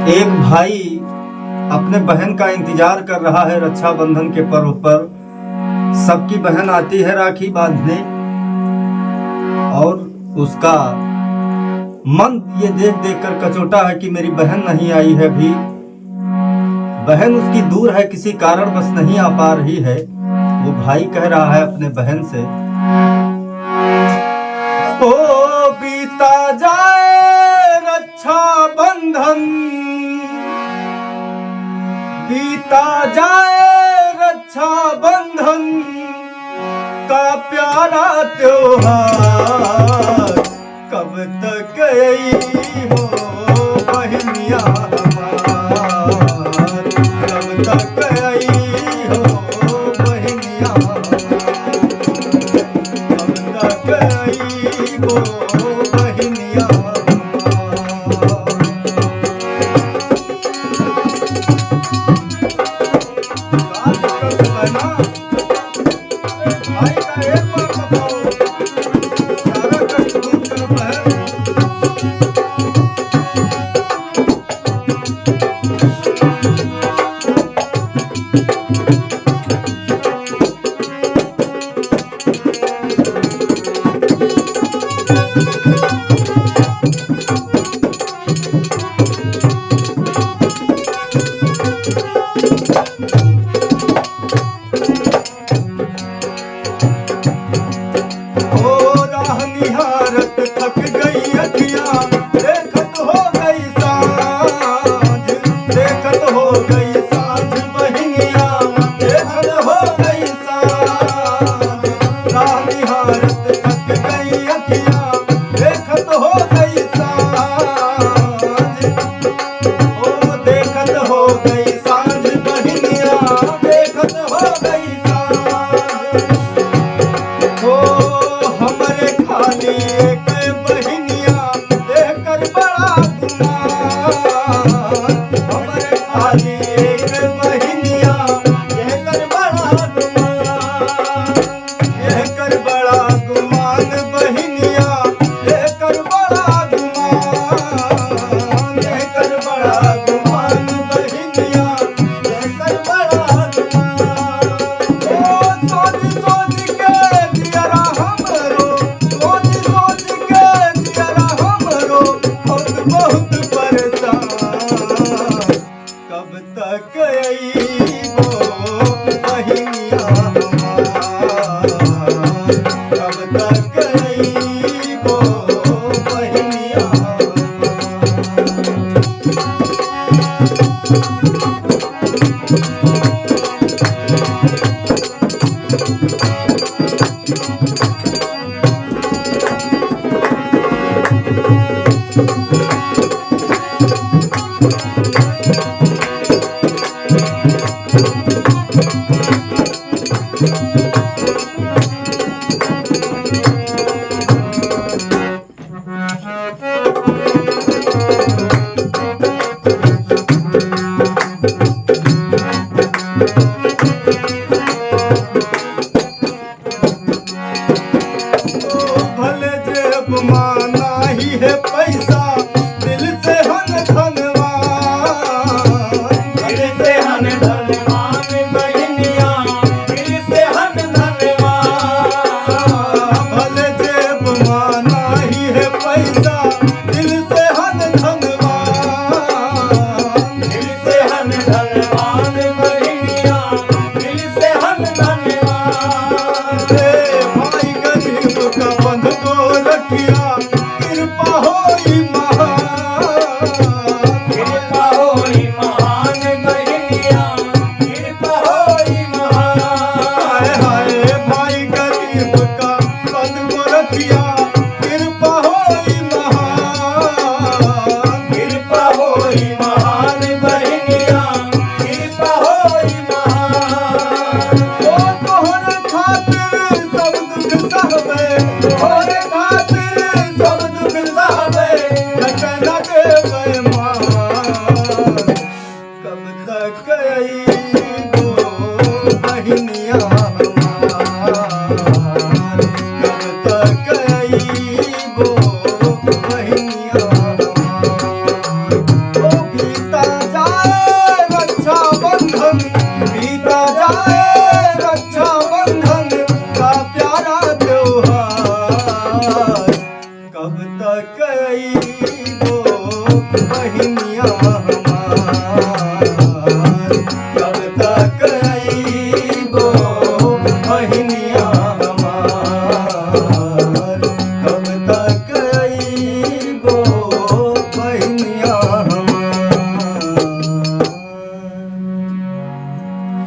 एक भाई अपने बहन का इंतजार कर रहा है रक्षाबंधन के पर्व पर। सबकी बहन आती है राखी बांधने और उसका मन ये देख देख कर कचोटा है कि मेरी बहन नहीं आई है भी। बहन उसकी दूर है, किसी कारण बस नहीं आ पा रही है। वो भाई कह रहा है अपने बहन से, ओ बीता जाए रक्षाबंधन, बीता जाए रक्षाबंधन का प्यारा त्योहार, कब तक यही हो बहनिया हमार, कब तक यही हो बहनिया हमार, कब तक यही हो बहनिया सब दुख सहबे, न देवे